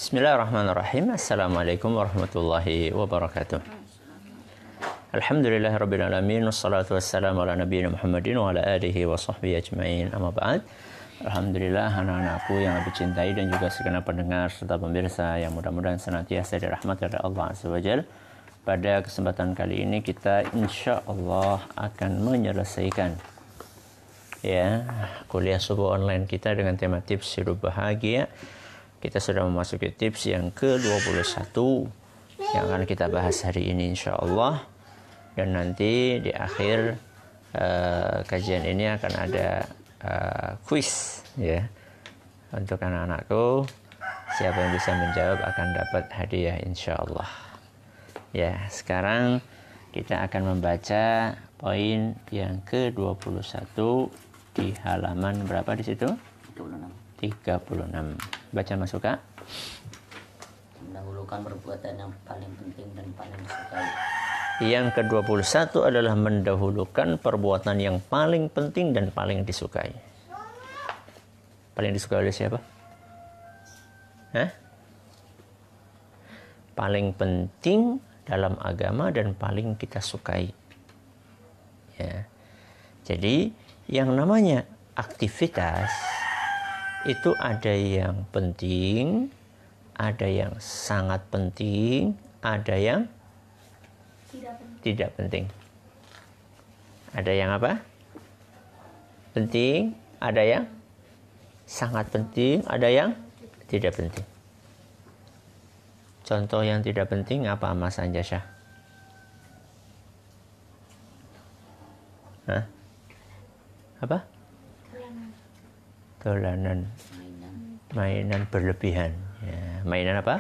Bismillahirrahmanirrahim. Assalamualaikum warahmatullahi wabarakatuh. Alhamdulillah rabbil alamin, wassalatu wassalamu ala nabiyina Muhammadin wa ala alihi wa sahbihi ajma'in. Amma ba'd. Alhamdulillah, anak-anakku yang lebih cintai dan juga segenap pendengar serta pemirsa yang mudah-mudahan senantiasa dirahmati oleh Allah Azza wa Jalla. Pada kesempatan kali ini kita insya Allah akan menyelesaikan kuliah subuh online kita dengan tema tips hidup bahagia. Kita sudah memasuki tips yang ke-21 yang akan kita bahas hari ini insya Allah. Dan nanti di akhir kajian ini akan ada quiz ya untuk anak-anakku. Siapa yang bisa menjawab akan dapat hadiah insya Allah. Ya, sekarang kita akan membaca poin yang ke-21 di halaman berapa di situ? 36. Baca Mas Suka. Mendahulukan perbuatan yang paling penting dan paling disukai. Yang ke-21 adalah mendahulukan perbuatan yang paling penting dan paling disukai. Paling disukai oleh siapa? Paling penting dalam agama dan paling kita sukai. Ya. Jadi yang namanya aktivitas itu ada yang penting, ada yang sangat penting, ada yang tidak penting. Ada yang apa? Penting, ada yang sangat penting, ada yang tidak penting. Contoh yang tidak penting apa Mas Anjasya? Apa? Dolanan. Mainan berlebihan. Ya, mainan apa?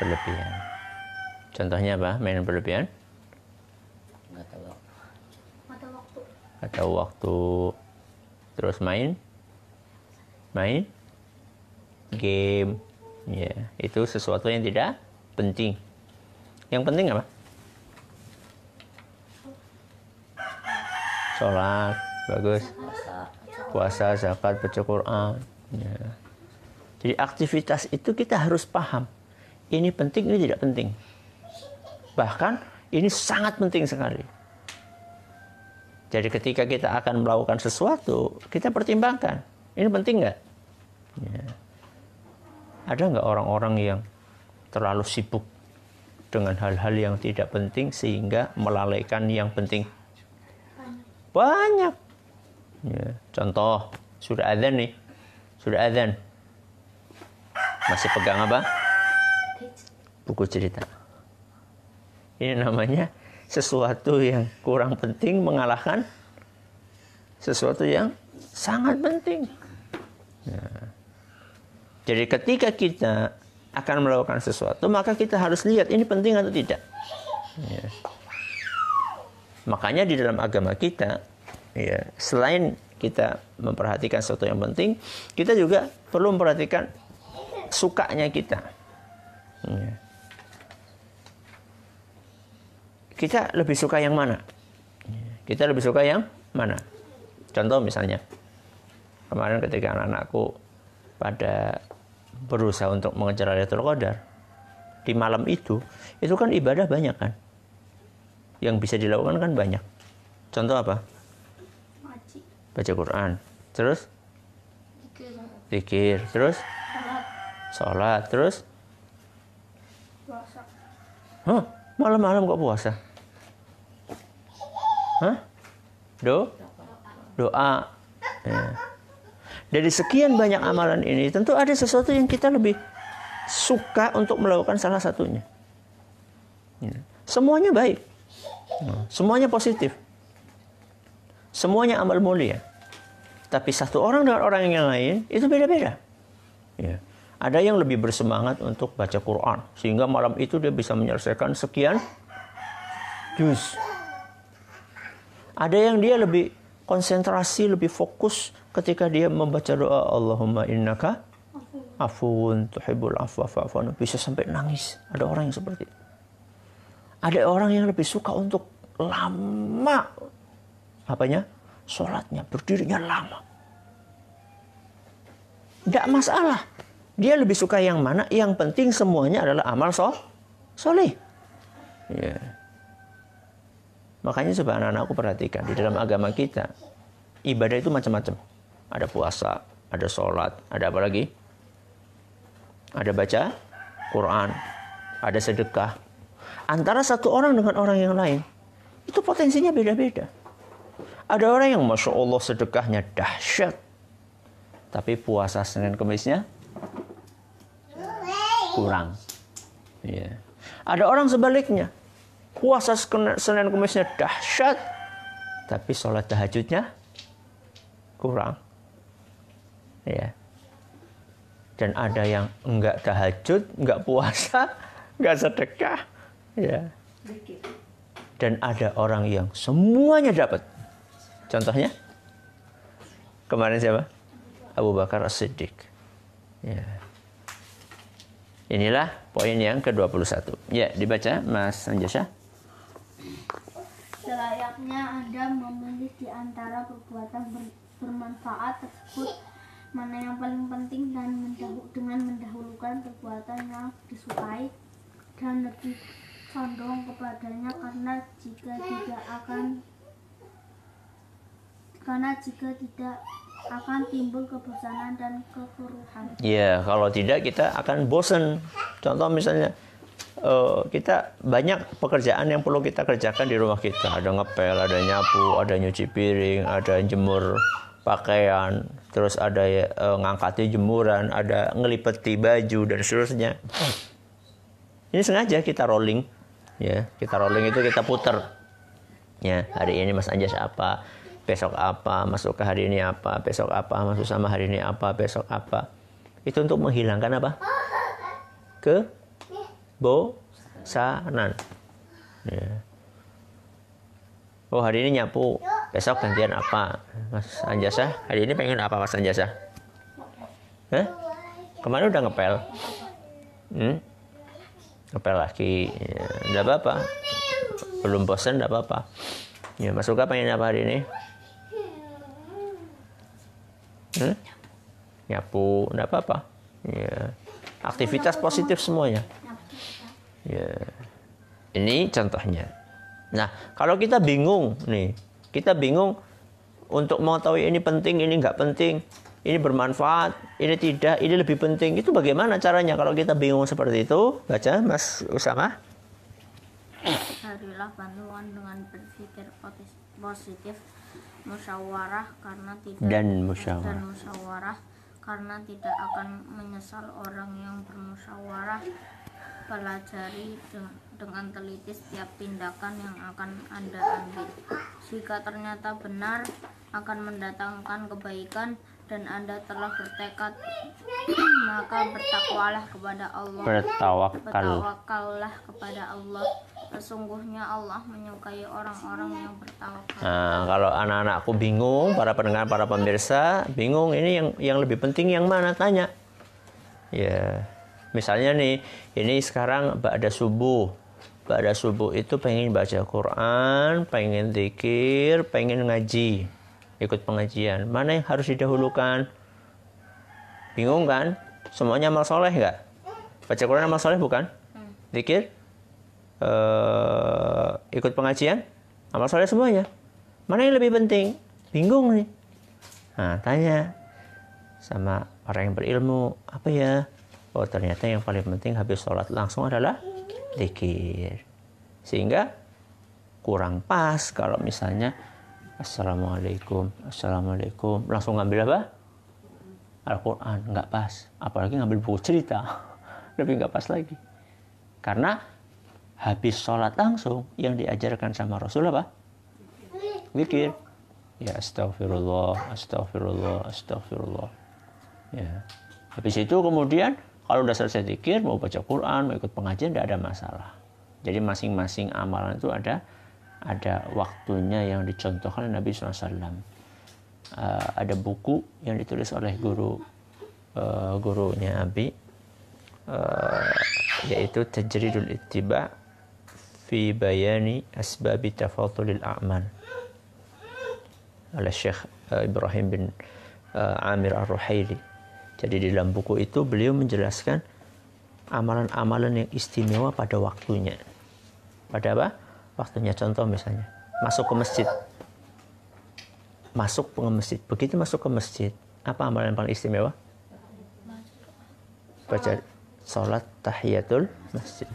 Berlebihan. Contohnya apa? Mainan berlebihan? Nggak tahu waktu. Terus main game. Ya, itu sesuatu yang tidak penting. Yang penting apa? Sholat, bagus. Puasa, zakat, baca Quran. Ya. Jadi aktivitas itu kita harus paham. Ini penting, ini tidak penting. Bahkan ini sangat penting sekali. Jadi ketika kita akan melakukan sesuatu, kita pertimbangkan. Ini penting nggak? Ya. Ada nggak orang-orang yang terlalu sibuk dengan hal-hal yang tidak penting sehingga melalaikan yang penting? Banyak. Ya, contoh, sudah adzan nih. Sudah adzan. Masih pegang apa? Buku cerita. Ini namanya sesuatu yang kurang penting mengalahkan sesuatu yang sangat penting. Ya. Jadi ketika kita akan melakukan sesuatu, maka kita harus lihat ini penting atau tidak. Ya. Makanya di dalam agama kita, ya, selain kita memperhatikan sesuatu yang penting, kita juga perlu memperhatikan sukanya kita. Ya. Kita lebih suka yang mana? Kita lebih suka yang mana? Contoh misalnya, kemarin ketika anak-anakku pada berusaha untuk mengejar Lailatul Qadar, di malam itu kan ibadah banyak kan? Yang bisa dilakukan kan banyak. Contoh apa? Baca Quran, terus zikir, terus sholat, terus puasa. Malam-malam kok puasa? Doa. Ya. Dari sekian banyak amalan ini, tentu ada sesuatu yang kita lebih suka untuk melakukan salah satunya. Ya. Semuanya baik, semuanya positif, semuanya amal mulia. Tapi satu orang dengan orang yang lain itu beda-beda. Ya. Ada yang lebih bersemangat untuk baca Quran sehingga malam itu dia bisa menyelesaikan sekian juz. Ada yang dia lebih konsentrasi, lebih fokus ketika dia membaca doa Allahumma innaka afuwun tuhibbul afwa fa'fu anni, bisa sampai nangis. Ada orang yang seperti itu. Ada orang yang lebih suka untuk lama sholatnya, berdirinya lama. Tidak masalah. Dia lebih suka yang mana? Yang penting semuanya adalah amal soleh. Ya. Makanya coba anak-anakku perhatikan, di dalam agama kita, ibadah itu macam-macam. Ada puasa, ada sholat, ada apa lagi? Ada baca Quran, ada sedekah. Antara satu orang dengan orang yang lain, itu potensinya beda-beda. Ada orang yang Masya Allah sedekahnya dahsyat, tapi puasa Senin Kemisnya kurang. Ya. Ada orang sebaliknya, puasa Senin Kemisnya dahsyat, tapi sholat tahajudnya kurang. Ya. Dan ada yang enggak tahajud, enggak puasa, enggak sedekah. Ya. Dan ada orang yang semuanya dapat. Contohnya kemarin siapa? Abu Bakar As-Siddiq. Ya. Inilah poin yang ke-21. Ya, dibaca Mas Anjasya. Selayaknya Anda memilih di antara perbuatan bermanfaat tersebut mana yang paling penting dan dengan mendahulukan perbuatan yang disukai dan lebih condong kepadanya karena jika tidak akan timbul kebosanan dan kekeruhan. Ya, kalau tidak kita akan bosan. Contoh misalnya kita banyak pekerjaan yang perlu kita kerjakan di rumah kita. Ada ngepel, ada nyapu, ada nyuci piring, ada jemur pakaian, terus ada ngangkati jemuran, ada ngelipeti baju dan seterusnya. Ini sengaja kita rolling, ya. Kita rolling itu kita puter. Ya, hari ini Mas Anjas apa, besok apa, masuk ke hari ini apa, besok apa, masuk sama hari ini apa, besok apa. Itu untuk menghilangkan apa? Kebosanan. Ya. Oh, hari ini nyapu, besok gantian apa? Mas Anjasa, hari ini pengen apa Mas Anjasa? Hah? Kemarin udah ngepel? Ngepel lagi, ya, enggak apa-apa. Belum bosan, enggak apa-apa. Ya, Mas Suka pengen apa hari ini? Nyapu, enggak apa-apa. Ya. Aktivitas positif semuanya. Ya. Ini contohnya. Nah, kalau kita bingung nih, kita bingung untuk mengetahui ini penting, ini nggak penting, ini bermanfaat, ini tidak, ini lebih penting. Itu bagaimana caranya kalau kita bingung seperti itu? Baca, Mas Usama. Carilah bantuan dengan berpikir positif, musyawarah karena tidak akan menyesal orang yang bermusyawarah. Pelajari dengan teliti setiap tindakan yang akan Anda ambil. Jika ternyata benar akan mendatangkan kebaikan dan Anda telah bertekad, maka bertakwalah kepada Allah. Bertawakallah kepada Allah. Sesungguhnya Allah menyukai orang-orang yang bertawakal. Nah, kalau anak-anakku bingung, para pendengar, para pemirsa bingung, ini yang lebih penting yang mana? Tanya. Ya. Misalnya nih, ini sekarang ba'da subuh. Ba'da subuh itu pengen baca Quran, pengen zikir, pengen ngaji, ikut pengajian. Mana yang harus didahulukan? Bingung kan? Semuanya amal soleh nggak? Baca Quran amal soleh bukan? Zikir? Ikut pengajian? Amal soleh semuanya. Mana yang lebih penting? Bingung nih. Nah, tanya sama orang yang berilmu, apa ya? Oh, ternyata yang paling penting habis sholat langsung adalah zikir. Sehingga kurang pas kalau misalnya Assalamualaikum langsung ngambil apa? Al-Quran, nggak pas. Apalagi ngambil buku cerita, lebih nggak pas lagi. Karena habis sholat langsung yang diajarkan sama Rasul apa? Zikir. Ya, astagfirullah. Ya. Habis itu kemudian kalau udah selesai zikir, mau baca Quran, mau ikut pengajian, tidak ada masalah. Jadi masing-masing amalan itu ada waktunya yang dicontohkan oleh Nabi SAW. Ada buku yang ditulis oleh gurunya Abi, yaitu Tajridul Ittiba fi Bayani Asbabi Tafadhulil A'mal oleh Syekh Ibrahim bin Amir Ar-Ruhaili. Jadi di dalam buku itu beliau menjelaskan amalan-amalan yang istimewa pada waktunya. Pada apa? Waktunya. Contoh misalnya, masuk ke masjid. Masuk ke masjid. Begitu masuk ke masjid, apa amalan yang paling istimewa? Baca sholat tahiyatul masjid.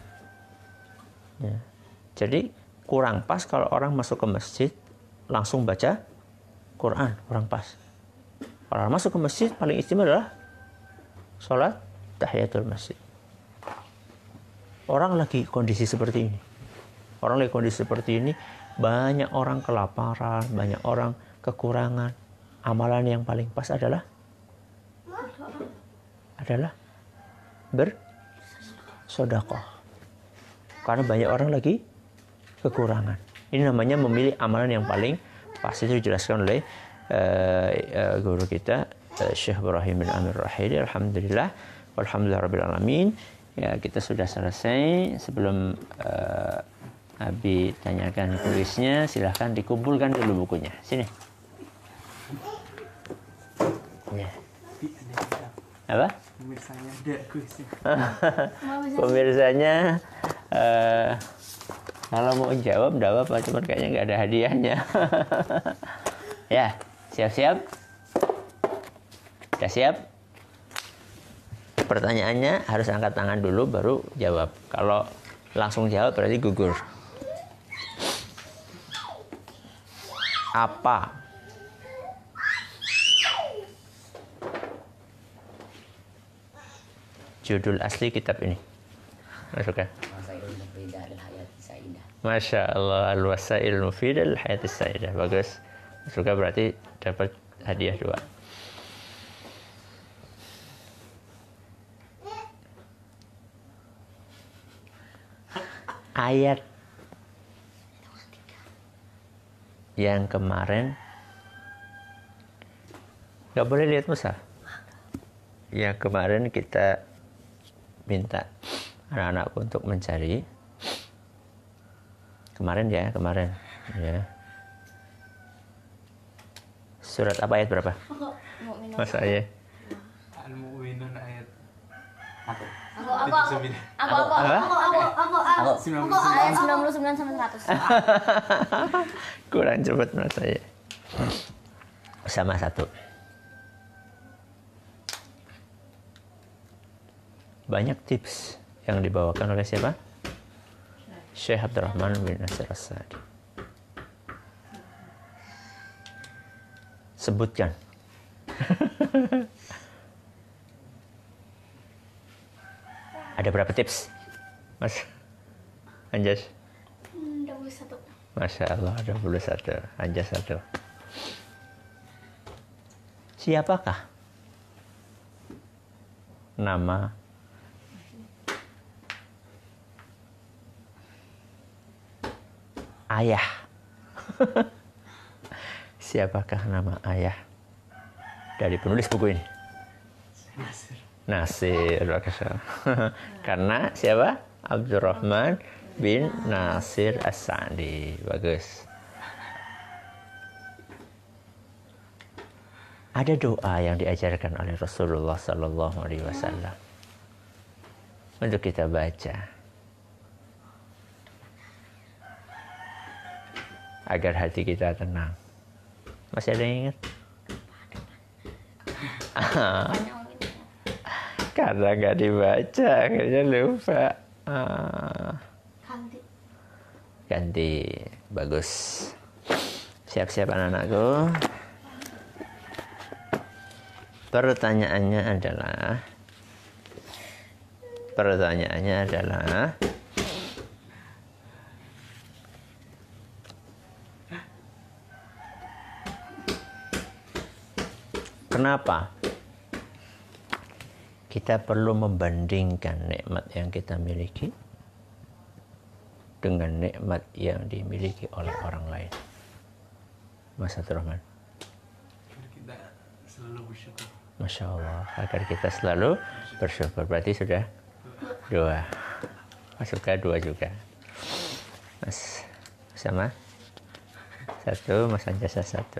Ya. Jadi kurang pas kalau orang masuk ke masjid langsung baca Quran, kurang pas. Kalau masuk ke masjid paling istimewa adalah sholat tahiyatul masjid. Orang lagi kondisi seperti ini. Orang lagi kondisi seperti ini, banyak orang kelaparan, banyak orang kekurangan. Amalan yang paling pas adalah bersedekah. Karena banyak orang lagi kekurangan. Ini namanya memilih amalan yang paling pas. Itu dijelaskan oleh guru kita Syekh Ibrahim bin Amir Rahili. Alhamdulillah, walhamdulillahirabbil alamin. Ya, kita sudah selesai. Sebelum Abi tanyakan kuisnya, silahkan dikumpulkan dulu bukunya. Sini. Ya. Apa? Pemirsanya ada kuisnya. Pemirsanya kalau mau jawab enggak apa-apa, cuma kayaknya nggak ada hadiahnya. Ya, siap-siap? Sudah siap? Pertanyaannya harus angkat tangan dulu baru jawab. Kalau langsung jawab berarti gugur. Apa judul asli kitab ini? Masukkan. Masya Allah, Al-Wasail Mufidah lil Hayati Sa'idah. Bagus. Masukkan berarti dapat hadiah 2. Ayat yang kemarin nggak boleh lihat mushaf. Yang kemarin kita minta anak-anakku untuk mencari. Kemarin ya. Surat apa, ayat berapa? Mas ayat. Al-Mu'minun ayat Aku. 99 Ayat 99 sampai 100. Kurang cepat mas saya. Sama 1. Banyak tips yang dibawakan oleh siapa? Syekh Abdurrahman bin Nasir As-Sa'di. Sebutkan. Ada berapa tips, Mas Anjas? 21. Masya Allah, 21. Anjas 1. Siapakah nama ayah? Siapakah nama ayah dari penulis buku ini? Nasir. Karena siapa? Abdurrahman bin Nasir As-Sa'di. Bagus. Ada doa yang diajarkan oleh Rasulullah Sallallahu Alaihi Wasallam untuk kita baca agar hati kita tenang. Masih ada yang ingat? Karena nggak dibaca, akhirnya lupa. Ganti. Bagus. Siap-siap anak-anakku. Pertanyaannya adalah kenapa kita perlu membandingkan nikmat yang kita miliki dengan nikmat yang dimiliki oleh orang lain? Mas Abdurrahman. Kita selalu bersyukur. Masya Allah, agar kita selalu bersyukur. Berarti sudah 2. Masukkan 2 juga. Mas sama 1, Mas Anjasa 1.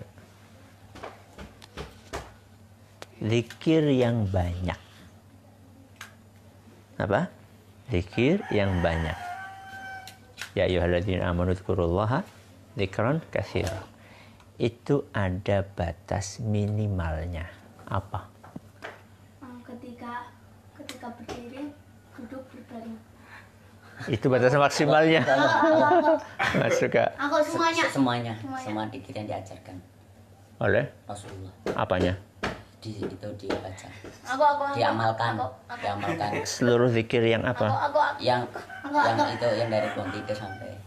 zikir yang banyak. Apa? Zikir yang banyak. Ya ayyuhalladzina amanu dzkurullaha dzikran katsira. Itu ada batas minimalnya. Apa? Ketika berdiri, duduk berbaring. Itu batas maksimalnya. Masuk Kak. Aku semuanya. Semua dikir yang diajarkan Oleh Rasulullah. apanya? Itu dibaca, Aku. diamalkan. Seluruh zikir yang apa? Yang itu yang dari buang tidur sampai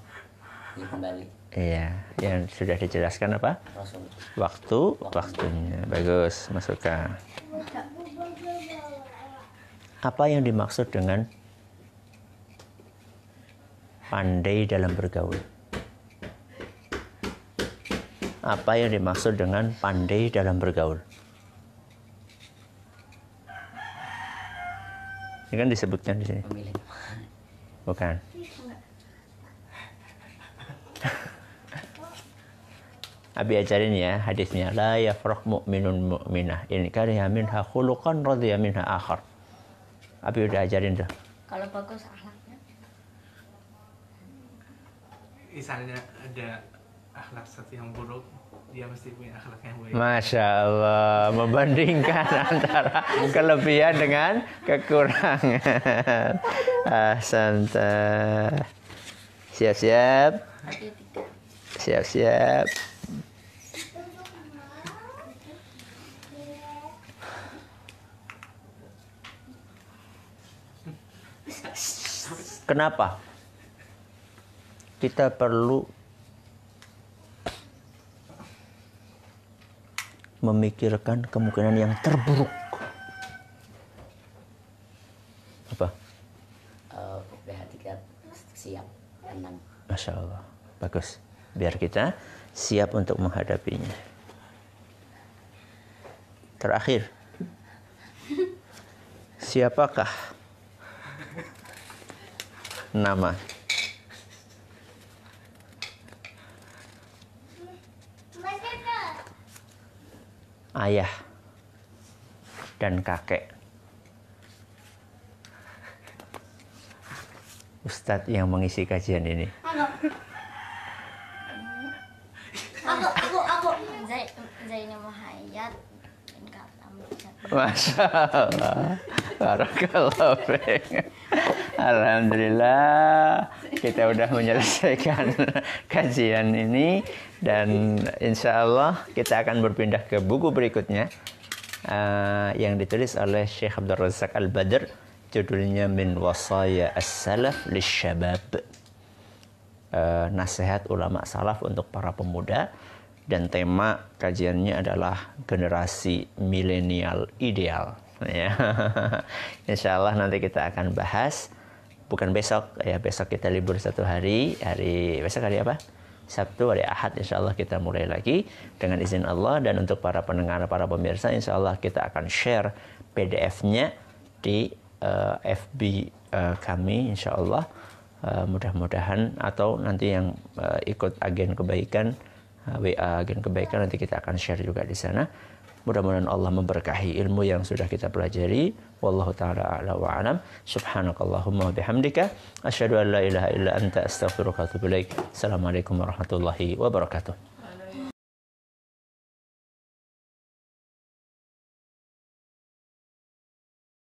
kembali Iya, yang sudah dijelaskan apa? Rasul. Waktunya. Bagus, masuk Kak. Apa yang dimaksud dengan pandai dalam bergaul? Apa yang dimaksud dengan pandai dalam bergaul? Ini kan disebutkan di sini. Pemilih. Bukan. Abi ajarin ya hadisnya, la yafraq mu'minun mu'minah in kariha minha khuluqan radiya minha akhar. Abi udah ajarin tuh. Kalau bagus akhlaknya. Misalnya ada akhlak satu yang buruk, dia mesti punya akhlak yang baik. Masya Allah, membandingkan antara kelebihan dengan kekurangan. Santai. Siap-siap. Siap-siap. Kenapa? Kita perlu memikirkan kemungkinan yang terburuk. Apa? Hati kita siap, tenang. Masya Allah, bagus. Biar kita siap untuk menghadapinya. Terakhir, siapakah nama ayah dan kakek Ustadz yang mengisi kajian ini? Aku. Zaini Muhayyad bin Katam. Masya Allah, barakallahu fiik. Alhamdulillah kita udah menyelesaikan kajian ini dan insya Allah kita akan berpindah ke buku berikutnya yang ditulis oleh Syekh Abdul Razak Al-Badr, judulnya Min Wasaya As-Salaf Lisyabab, nasihat ulama salaf untuk para pemuda, dan tema kajiannya adalah generasi milenial ideal. Ya. Insya Allah nanti kita akan bahas, bukan besok ya, besok kita libur satu hari, besok hari apa? Sabtu, hari Ahad insya Allah kita mulai lagi dengan izin Allah. Dan untuk para pendengar, para pemirsa, insya Allah kita akan share PDF-nya di FB kami insya Allah. Mudah-mudahan, atau nanti yang ikut agen kebaikan, WA agen kebaikan, nanti kita akan share juga di sana. Mudah-mudahan Allah memberkahi ilmu yang sudah kita pelajari. Wallahu ta'ala a'la wa a'lam. Subhanakallahumma wa bihamdika asyhadu an la ilaha illa anta astaghfiruka wa atubu ilaik. Assalamualaikum warahmatullahi wabarakatuh.